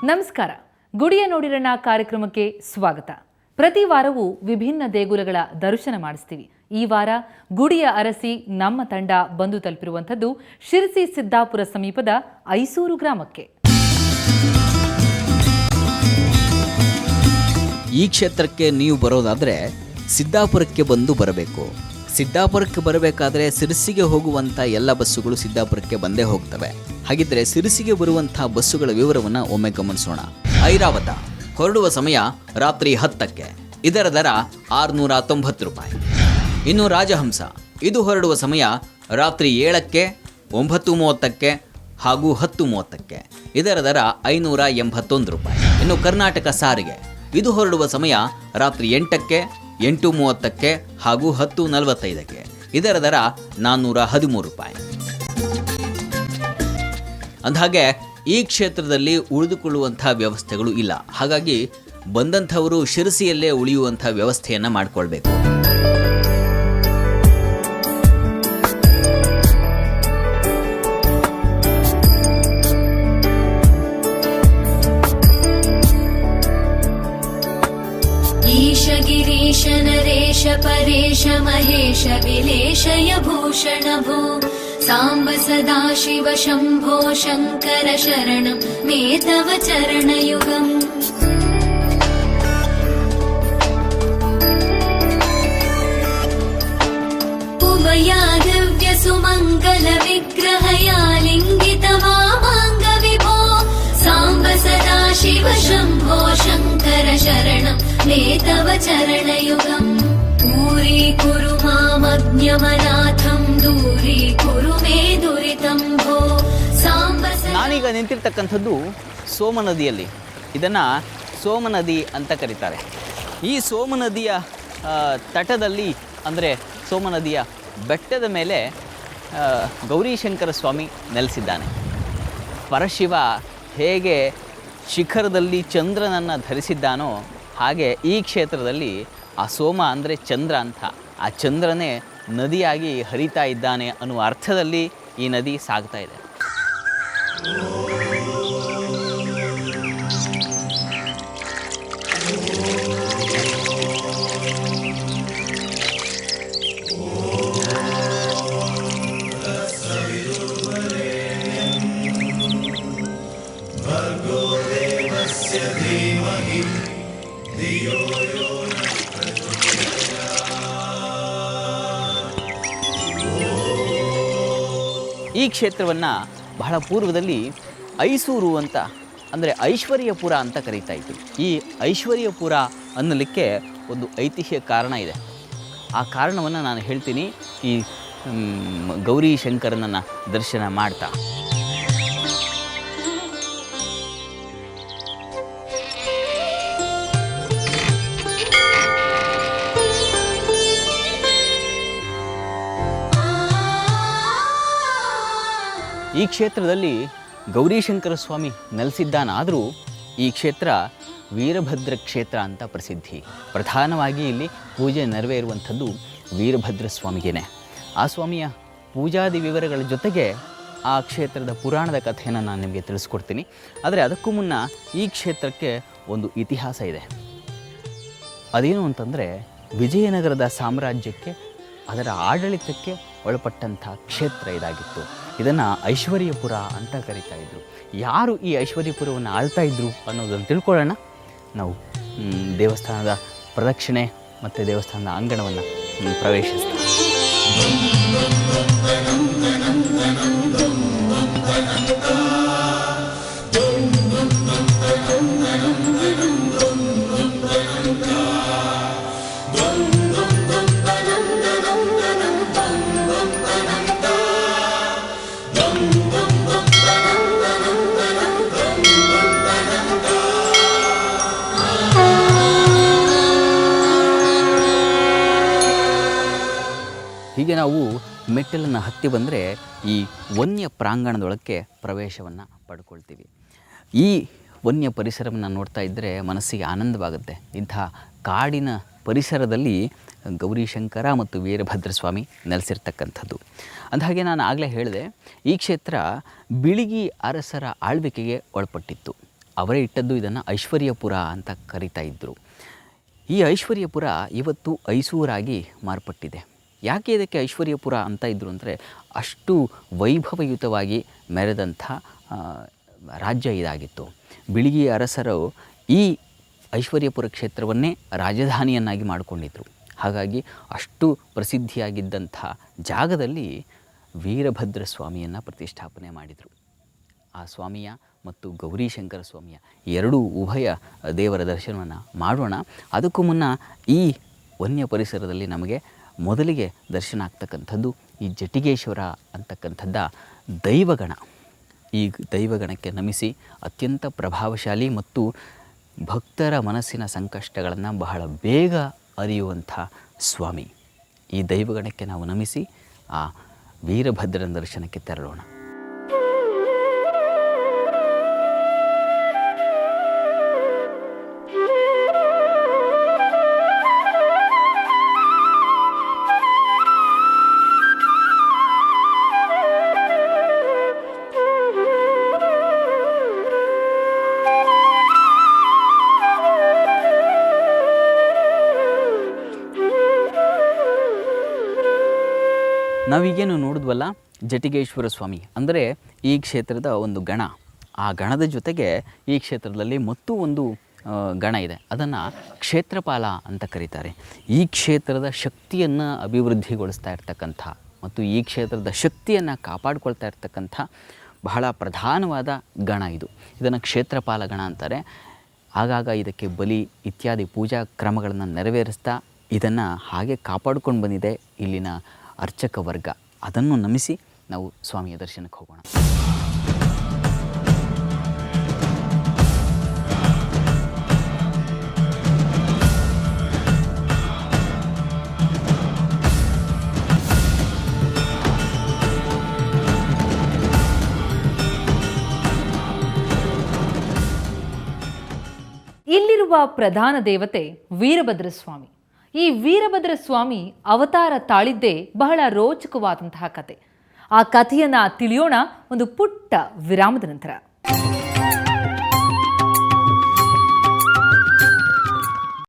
ನಮಸ್ಕಾರ. ಗುಡಿಯ ನೋಡಿರಣ್ಣ ಕಾರ್ಯಕ್ರಮಕ್ಕೆ ಸ್ವಾಗತ. ಪ್ರತಿ ವಾರವೂ ವಿಭಿನ್ನ ದೇಗುಲಗಳ ದರ್ಶನ ಮಾಡಿಸ್ತೀವಿ. ಈ ವಾರ ಗುಡಿಯ ಅರಸಿ ನಮ್ಮ ತಂಡ ಬಂದು ತಲುಪಿರುವಂಥದ್ದು ಶಿರಸಿ ಸಿದ್ದಾಪುರ ಸಮೀಪದ ಐಸೂರು ಗ್ರಾಮಕ್ಕೆ. ಈ ಕ್ಷೇತ್ರಕ್ಕೆ ನೀವು ಬರೋದಾದರೆ ಸಿದ್ದಾಪುರಕ್ಕೆ ಬಂದು ಬರಬೇಕು. ಸಿದ್ದಾಪುರಕ್ಕೆ ಬರಬೇಕಾದ್ರೆ ಸಿರಸಿಗೆ ಹೋಗುವಂಥ ಎಲ್ಲ ಬಸ್ಸುಗಳು ಸಿದ್ದಾಪುರಕ್ಕೆ ಬಂದೇ ಹೋಗ್ತವೆ. ಹಾಗಿದ್ರೆ ಸಿರಸಿಗೆ ಬರುವಂಥ ಬಸ್ಸುಗಳ ವಿವರವನ್ನು ಒಮ್ಮೆ ಗಮನಿಸೋಣ. ಐರಾವತ ಹೊರಡುವ ಸಮಯ ರಾತ್ರಿ 10ಕ್ಕೆ, ಇದರ ದರ 690 ರೂಪಾಯಿ. ಇನ್ನು ರಾಜಹಂಸ ಇದು ಹೊರಡುವ ಸಮಯ ರಾತ್ರಿ 7ಕ್ಕೆ, 9:30ಕ್ಕೆ ಹಾಗೂ 10:30ಕ್ಕೆ, ಇದರ ದರ 581 ರೂಪಾಯಿ. ಇನ್ನು ಕರ್ನಾಟಕ ಸಾರಿಗೆ ಇದು ಹೊರಡುವ ಸಮಯ ರಾತ್ರಿ 8ಕ್ಕೆ, 8:30ಕ್ಕೆ ಹಾಗೂ 10:45ಕ್ಕೆ, ಇದರ ದರ 413 ರೂಪಾಯಿ. ಅಂದಹಾಗೆ ಈ ಕ್ಷೇತ್ರದಲ್ಲಿ ಉಳಿದುಕೊಳ್ಳುವಂಥ ವ್ಯವಸ್ಥೆಗಳು ಇಲ್ಲ. ಹಾಗಾಗಿ ಬಂದಂಥವರು ಶಿರಸಿಯಲ್ಲೇ ಉಳಿಯುವಂಥ ವ್ಯವಸ್ಥೆಯನ್ನು ಮಾಡಿಕೊಳ್ಬೇಕು. ಈಶ ಗಿರೀಶ ನರೇಶ ಪರೇಶ ಮಹೇಶ ವಿಲೇಶಯ ಭೂಷಣ ಭೋ ಸಾಂಬ ಸದಾ ಶಿವ ಶಂಭೋ ಶಂಕರ ಶರಣಂ ಮೇ ತವ ಚರಣಯುಗಂ. ಉಭಯಾದಿವ್ಯ ಸುಮಂಗಲ ವಿಗ್ರಹಯಾ ಲಿಂಗಿತ ವಾಮಾಂಗ ವಿಭೋ ಸಾಂಬ ಸದಾ ಶಿವ ಶಂಭೋ ಶಂಕರ ಶರಣಂ ಮೇ ತವ ಚರಣಯುಗಂ. ದೂರೀಕುರು ಮಾಮಜ್ಞಮನಾಥಂ ದೂರೀಕುರು ಮೇ ದುರಿತಂ ಭೋ ಸಾಂಬ. ನಾನೀಗ ನಿಂತಿರ್ತಕ್ಕಂಥದ್ದು ಸೋಮನದಿಯಲ್ಲಿ. ಇದನ್ನು ಸೋಮನದಿ ಅಂತ ಕರೀತಾರೆ. ಈ ಸೋಮನದಿಯ ತಟದಲ್ಲಿ ಅಂದರೆ ಸೋಮನದಿಯ ಬೆಟ್ಟದ ಮೇಲೆ ಗೌರೀಶಂಕರ ಸ್ವಾಮಿ ನೆಲೆಸಿದ್ದಾನೆ. ಪರಶಿವ ಹೇಗೆ ಶಿಖರದಲ್ಲಿ ಚಂದ್ರನನ್ನು ಧರಿಸಿದ್ದಾನೋ ಹಾಗೆ ಈ ಕ್ಷೇತ್ರದಲ್ಲಿ ಆ ಸೋಮ ಅಂದರೆ ಚಂದ್ರ ಅಂತ, ಆ ಚಂದ್ರನೇ ನದಿಯಾಗಿ ಹರಿತಾ ಇದ್ದಾನೆ ಅನ್ನುವ ಅರ್ಥದಲ್ಲಿ ಈ ನದಿ ಸಾಗ್ತಾ ಇದೆ. ಈ ಕ್ಷೇತ್ರವನ್ನು ಬಹಳ ಪೂರ್ವದಲ್ಲಿ ಐಸೂರು ಅಂತ ಅಂದರೆ ಐಶ್ವರ್ಯಪುರ ಅಂತ ಕರೀತಾ ಇತ್ತು. ಈ ಐಶ್ವರ್ಯಪುರ ಅನ್ನಲಿಕ್ಕೆ ಒಂದು ಐತಿಹ್ಯ ಕಾರಣ ಇದೆ. ಆ ಕಾರಣವನ್ನು ನಾನು ಹೇಳ್ತೀನಿ ಈ ಗೌರೀಶಂಕರನನ್ನು ದರ್ಶನ ಮಾಡ್ತಾ. ಈ ಕ್ಷೇತ್ರದಲ್ಲಿ ಗೌರೀಶಂಕರ ಸ್ವಾಮಿ ನೆಲೆಸಿದ್ದಾನಾದರೂ ಈ ಕ್ಷೇತ್ರ ವೀರಭದ್ರ ಕ್ಷೇತ್ರ ಅಂತ ಪ್ರಸಿದ್ಧಿ. ಪ್ರಧಾನವಾಗಿ ಇಲ್ಲಿ ಪೂಜೆ ನೆರವೇರುವಂಥದ್ದು ವೀರಭದ್ರ ಸ್ವಾಮಿಗೇನೆ. ಆ ಸ್ವಾಮಿಯ ಪೂಜಾದಿ ವಿವರಗಳ ಜೊತೆಗೆ ಆ ಕ್ಷೇತ್ರದ ಪುರಾಣದ ಕಥೆಯನ್ನು ನಾನು ನಿಮಗೆ ತಿಳಿಸ್ಕೊಡ್ತೀನಿ. ಆದರೆ ಅದಕ್ಕೂ ಮುನ್ನ ಈ ಕ್ಷೇತ್ರಕ್ಕೆ ಒಂದು ಇತಿಹಾಸ ಇದೆ. ಅದೇನು ಅಂತಂದರೆ ವಿಜಯನಗರದ ಸಾಮ್ರಾಜ್ಯಕ್ಕೆ ಅದರ ಆಡಳಿತಕ್ಕೆ ಒಳಪಟ್ಟಂಥ ಕ್ಷೇತ್ರ ಇದಾಗಿತ್ತು. ಇದನ್ನು ಐಶ್ವರ್ಯಪುರ ಅಂತ ಕರೀತಾ ಇದ್ರು. ಯಾರು ಈ ಐಶ್ವರ್ಯಪುರವನ್ನು ಆಳ್ತಾ ಇದ್ರು ಅನ್ನೋದನ್ನು ತಿಳ್ಕೊಳ್ಳೋಣ. ನಾವು ದೇವಸ್ಥಾನದ ಪ್ರದಕ್ಷಿಣೆ ಮತ್ತು ದೇವಸ್ಥಾನದ ಅಂಗಣವನ್ನು ಪ್ರವೇಶಿಸ್ತೀವಿ. ಹೀಗೆ ನಾವು ಮೆಟ್ಟಲನ್ನು ಹತ್ತಿ ಬಂದರೆ ಈ ವನ್ಯ ಪ್ರಾಂಗಣದೊಳಕ್ಕೆ ಪ್ರವೇಶವನ್ನು ಪಡ್ಕೊಳ್ತೀವಿ. ಈ ವನ್ಯ ಪರಿಸರವನ್ನು ನೋಡ್ತಾ ಇದ್ದರೆ ಮನಸ್ಸಿಗೆ ಆನಂದವಾಗುತ್ತೆ. ಇಂಥ ಕಾಡಿನ ಪರಿಸರದಲ್ಲಿ ಗೌರೀಶಂಕರ ಮತ್ತು ವೀರಭದ್ರ ಸ್ವಾಮಿ ನೆಲೆಸಿರ್ತಕ್ಕಂಥದ್ದು. ಅಂದಹಾಗೆ ನಾನು ಆಗಲೇ ಹೇಳಿದೆ, ಈ ಕ್ಷೇತ್ರ ಬಿಳಿಗಿ ಅರಸರ ಆಳ್ವಿಕೆಗೆ ಒಳಪಟ್ಟಿತ್ತು. ಅವರೇ ಇಟ್ಟದ್ದು ಇದನ್ನು ಐಶ್ವರ್ಯಪುರ ಅಂತ ಕರೀತಾ ಇದ್ದರು. ಈ ಐಶ್ವರ್ಯಪುರ ಇವತ್ತು ಐಸೂರಾಗಿ ಮಾರ್ಪಟ್ಟಿದೆ. ಯಾಕೆ ಇದಕ್ಕೆ ಐಶ್ವರ್ಯಪುರ ಅಂತ ಇದ್ದರು ಅಂದರೆ ಅಷ್ಟು ವೈಭವಯುತವಾಗಿ ಮೆರೆದಂಥ ರಾಜ್ಯ ಇದಾಗಿತ್ತು. ಬಿಳಿಗಿ ಅರಸರು ಈ ಐಶ್ವರ್ಯಪುರ ಕ್ಷೇತ್ರವನ್ನೇ ರಾಜಧಾನಿಯನ್ನಾಗಿ ಮಾಡಿಕೊಂಡಿದ್ದರು. ಹಾಗಾಗಿ ಅಷ್ಟು ಪ್ರಸಿದ್ಧಿಯಾಗಿದ್ದಂಥ ಜಾಗದಲ್ಲಿ ವೀರಭದ್ರ ಸ್ವಾಮಿಯನ್ನು ಪ್ರತಿಷ್ಠಾಪನೆ ಮಾಡಿದರು. ಆ ಸ್ವಾಮಿಯ ಮತ್ತು ಗೌರೀಶಂಕರ ಸ್ವಾಮಿಯ ಎರಡೂ ಉಭಯ ದೇವರ ದರ್ಶನವನ್ನು ಮಾಡೋಣ. ಅದಕ್ಕೂ ಮುನ್ನ ಈ ವನ್ಯ ಪರಿಸರದಲ್ಲಿ ನಮಗೆ ಮೊದಲಿಗೆ ದರ್ಶನ ಆಗ್ತಕ್ಕಂಥದ್ದು ಈ ಜಟಿಗೇಶ್ವರ ಅಂತಕ್ಕಂಥದ್ದ ದೈವಗಣ. ಈ ದೈವಗಣಕ್ಕೆ ನಮಿಸಿ ಅತ್ಯಂತ ಪ್ರಭಾವಶಾಲಿ ಮತ್ತು ಭಕ್ತರ ಮನಸ್ಸಿನ ಸಂಕಷ್ಟಗಳನ್ನು ಬಹಳ ಬೇಗ ಅರಿಯುವಂಥ ಸ್ವಾಮಿ. ಈ ದೈವಗಣಕ್ಕೆ ನಾವು ನಮಿಸಿ ಆ ವೀರಭದ್ರನ ದರ್ಶನಕ್ಕೆ ತೆರಳೋಣ. ನಾವೀಗೇನು ನೋಡಿದ್ವಲ್ಲ, ಜಟಿಗೇಶ್ವರ ಸ್ವಾಮಿ ಅಂದರೆ ಈ ಕ್ಷೇತ್ರದ ಒಂದು ಗಣ. ಆ ಗಣದ ಜೊತೆಗೆ ಈ ಕ್ಷೇತ್ರದಲ್ಲಿ ಮತ್ತೂ ಒಂದು ಗಣ ಇದೆ, ಅದನ್ನು ಕ್ಷೇತ್ರಪಾಲ ಅಂತ ಕರೀತಾರೆ. ಈ ಕ್ಷೇತ್ರದ ಶಕ್ತಿಯನ್ನು ಅಭಿವೃದ್ಧಿಗೊಳಿಸ್ತಾ ಇರ್ತಕ್ಕಂಥ ಮತ್ತು ಈ ಕ್ಷೇತ್ರದ ಶಕ್ತಿಯನ್ನು ಕಾಪಾಡಿಕೊಳ್ತಾ ಇರ್ತಕ್ಕಂಥ ಬಹಳ ಪ್ರಧಾನವಾದ ಗಣ ಇದು. ಇದನ್ನು ಕ್ಷೇತ್ರಪಾಲ ಗಣ ಅಂತಾರೆ. ಆಗಾಗ ಇದಕ್ಕೆ ಬಲಿ ಇತ್ಯಾದಿ ಪೂಜಾ ಕ್ರಮಗಳನ್ನು ನೆರವೇರಿಸ್ತಾ ಇದನ್ನು ಹಾಗೆ ಕಾಪಾಡಿಕೊಂಡು ಬಂದಿದೆ ಇಲ್ಲಿನ ಅರ್ಚಕ ವರ್ಗ. ಅದನ್ನು ನಮಿಸಿ ನಾವು ಸ್ವಾಮಿಯ ದರ್ಶನಕ್ಕೆ ಹೋಗೋಣ. ಇಲ್ಲಿರುವ ಪ್ರಧಾನ ದೇವತೆ ವೀರಭದ್ರ ಸ್ವಾಮಿ. ಈ ವೀರಭದ್ರ ಸ್ವಾಮಿ ಅವತಾರ ತಾಳಿದ್ದೇ ಬಹಳ ರೋಚಕವಾದಂತಹ ಕತೆ. ಆ ಕಥೆಯನ್ನು ತಿಳಿಯೋಣ ಒಂದು ಪುಟ್ಟ ವಿರಾಮದ ನಂತರ.